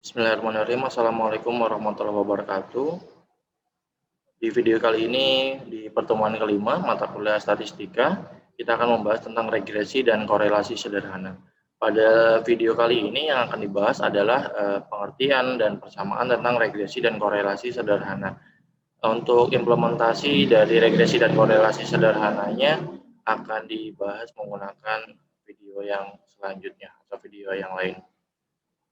Bismillahirrahmanirrahim. Assalamualaikum warahmatullahi wabarakatuh. Di video kali ini, di pertemuan kelima mata kuliah statistika, kita akan membahas tentang regresi dan korelasi sederhana. Pada video kali ini yang akan dibahas adalah pengertian dan persamaan tentang regresi dan korelasi sederhana. Untuk implementasi dari regresi dan korelasi sederhananya akan dibahas menggunakan video yang selanjutnya atau video yang lain.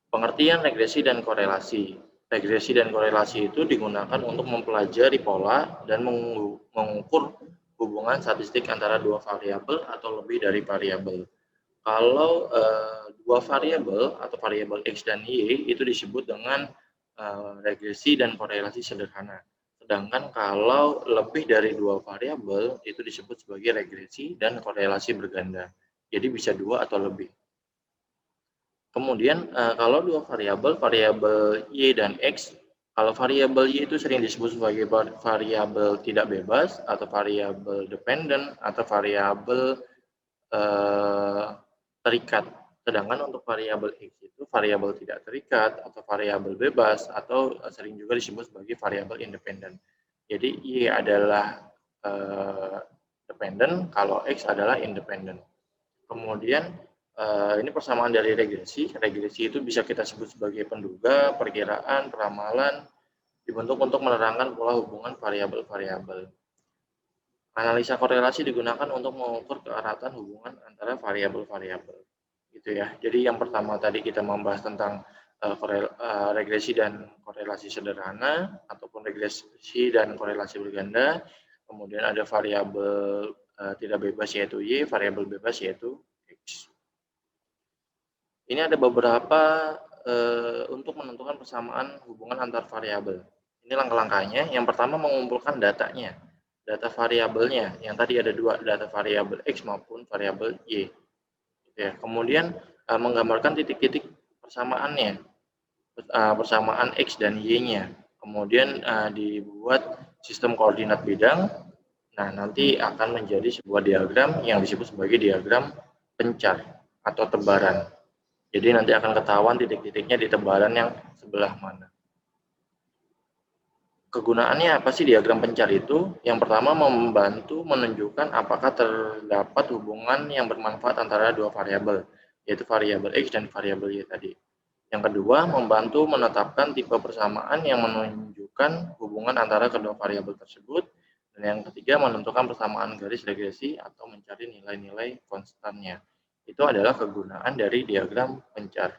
Pengertian regresi dan korelasi. Regresi dan korelasi itu digunakan untuk mempelajari pola dan mengukur hubungan statistik antara dua variabel atau lebih dari variabel. Kalau dua variabel atau variabel X dan Y itu disebut dengan regresi dan korelasi sederhana. Sedangkan kalau lebih dari dua variabel itu disebut sebagai regresi dan korelasi berganda. Jadi bisa dua atau lebih. Kemudian kalau dua variabel Y dan X, kalau variabel Y itu sering disebut sebagai variabel tidak bebas atau variabel dependent atau variabel terikat. Sedangkan untuk variabel X itu variabel tidak terikat atau variabel bebas atau sering juga disebut sebagai variabel independen. Jadi Y adalah dependent, kalau X adalah independen. Kemudian ini persamaan dari regresi. Regresi itu bisa kita sebut sebagai penduga, perkiraan, peramalan, dibentuk untuk menerangkan pola hubungan variabel-variabel. Analisa korelasi digunakan untuk mengukur keeratan hubungan antara variabel-variabel. Gitu ya. Jadi yang pertama tadi kita membahas tentang regresi dan korelasi sederhana ataupun regresi dan korelasi berganda. Kemudian ada variabel tidak bebas yaitu Y, variabel bebas yaitu X. Ini ada beberapa untuk menentukan persamaan hubungan antar variabel. Ini langkah-langkahnya. Yang pertama mengumpulkan datanya, data variabelnya. Yang tadi ada dua, data variabel X maupun variabel Y. Ya. Kemudian menggambarkan titik-titik persamaannya, persamaan X dan Y-nya. Kemudian dibuat sistem koordinat bidang. Nah, nanti akan menjadi sebuah diagram yang disebut sebagai diagram pencar atau tebaran. Jadi nanti akan ketahuan titik-titiknya di tebaran yang sebelah mana. Kegunaannya apa sih diagram pencar itu? Yang pertama membantu menunjukkan apakah terdapat hubungan yang bermanfaat antara dua variabel, yaitu variabel X dan variabel Y tadi. Yang kedua, membantu menetapkan tipe persamaan yang menunjukkan hubungan antara kedua variabel tersebut. Dan yang ketiga, menentukan persamaan garis regresi atau mencari nilai-nilai konstannya. Itu adalah kegunaan dari diagram pencar.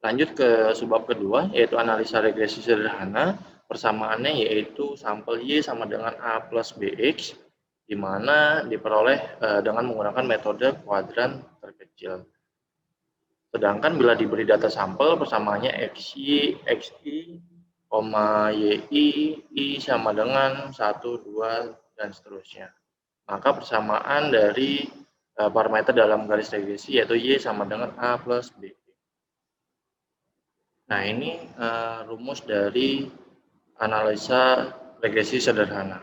Lanjut ke subbab kedua, yaitu analisa regresi sederhana. Persamaannya yaitu sampel Y sama dengan A plus BX, di mana diperoleh dengan menggunakan metode kuadran terkecil. Sedangkan bila diberi data sampel, persamaannya XY, XI, YI, I sama dengan 1, 2, dan seterusnya. Maka persamaan dari parameter dalam garis regresi yaitu Y sama dengan A plus B. Nah, ini rumus dari analisa regresi sederhana.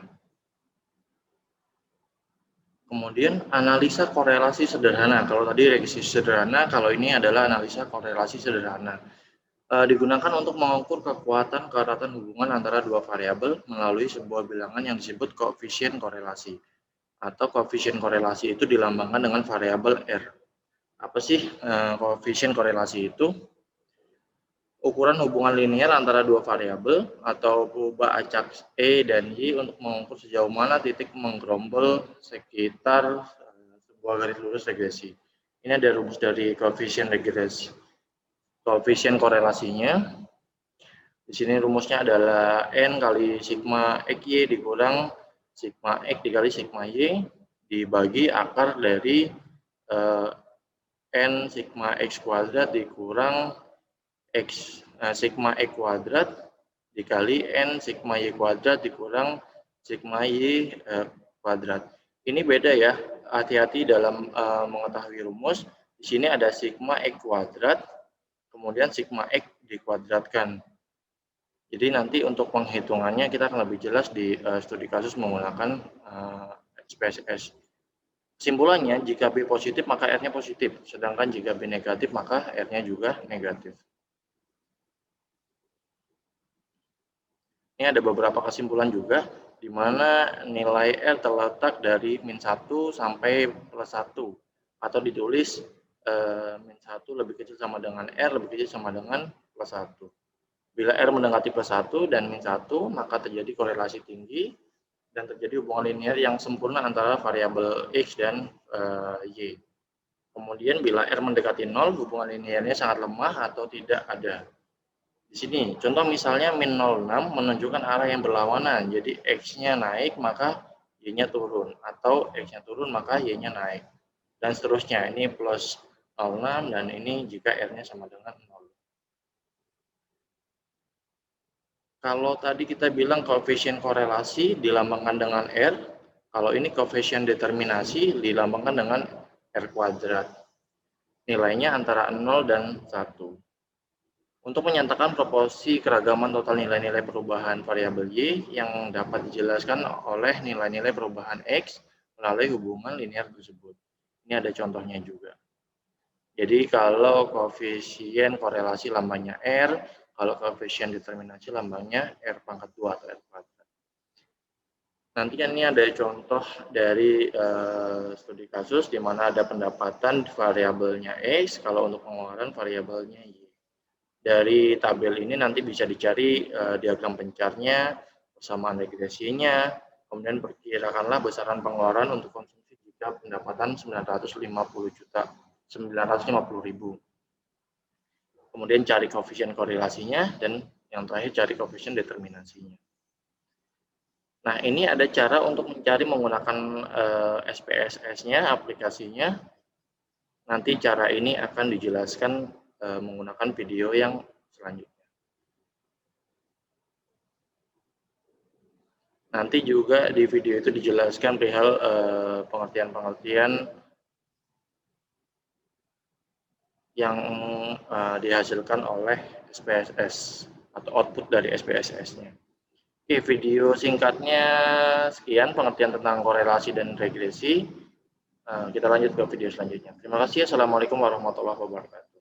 Kemudian analisa korelasi sederhana. Kalau tadi regresi sederhana, kalau ini adalah analisa korelasi sederhana. Digunakan untuk mengukur kekuatan keeratan hubungan antara dua variabel melalui sebuah bilangan yang disebut koefisien korelasi. Atau koefisien korelasi itu dilambangkan dengan variabel R. Apa sih koefisien korelasi itu? Ukuran hubungan linear antara dua variabel atau perubahan acak E dan Y untuk mengukur sejauh mana titik menggerombol sekitar sebuah garis lurus regresi. Ini ada rumus dari koefisien regresi. Koefisien korelasinya. Di sini rumusnya adalah N kali sigma XY dikurang sigma X dikali sigma Y dibagi akar dari N sigma X kuadrat dikurang sigma X kuadrat dikali N sigma Y kuadrat dikurang sigma Y kuadrat. Ini beda ya, hati-hati dalam mengetahui rumus. Di sini ada sigma X kuadrat, kemudian sigma X dikuadratkan. Jadi nanti untuk penghitungannya kita akan lebih jelas di studi kasus menggunakan SPSS. Kesimpulannya, jika B positif maka R-nya positif, sedangkan jika B negatif maka R-nya juga negatif. Ini ada beberapa kesimpulan juga, di mana nilai R terletak dari -1 sampai +1, atau ditulis -1 lebih kecil sama dengan R, lebih kecil sama dengan +1. Bila R mendekati +1 dan -1, maka terjadi korelasi tinggi dan terjadi hubungan linear yang sempurna antara variabel X dan Y. Kemudian bila R mendekati 0, hubungan linearnya sangat lemah atau tidak ada. Di sini, contoh misalnya -0,6 menunjukkan arah yang berlawanan, jadi X-nya naik maka Y-nya turun, atau X-nya turun maka Y-nya naik. Dan seterusnya, ini plus 0,6 dan ini jika R-nya sama dengan 0. Kalau tadi kita bilang koefisien korelasi dilambangkan dengan R, kalau ini koefisien determinasi dilambangkan dengan R kuadrat. Nilainya antara 0 dan 1. Untuk menyatakan proporsi keragaman total nilai-nilai perubahan variabel Y yang dapat dijelaskan oleh nilai-nilai perubahan X melalui hubungan linear tersebut. Ini ada contohnya juga. Jadi kalau koefisien korelasi lambangnya R, kalau koefisien determinasi lambangnya R pangkat 2 atau R kuadrat. Nanti kan ini ada contoh dari studi kasus di mana ada pendapatan variabelnya X, kalau untuk pengeluaran variabelnya Y. Dari tabel ini nanti bisa dicari diagram pencarnya, persamaan regresinya, kemudian perkirakanlah besaran pengeluaran untuk konsumsi jika pendapatan 950.000. Kemudian cari koefisien korelasinya, dan yang terakhir cari koefisien determinasinya. Nah, ini ada cara untuk mencari menggunakan SPSS-nya, aplikasinya. Nanti cara ini akan dijelaskan menggunakan video yang selanjutnya. Nanti juga di video itu dijelaskan perihal pengertian-pengertian yang dihasilkan oleh SPSS atau output dari SPSS-nya. Oke, video singkatnya sekian pengertian tentang korelasi dan regresi. Kita lanjut ke video selanjutnya. Terima kasih. Assalamualaikum warahmatullahi wabarakatuh.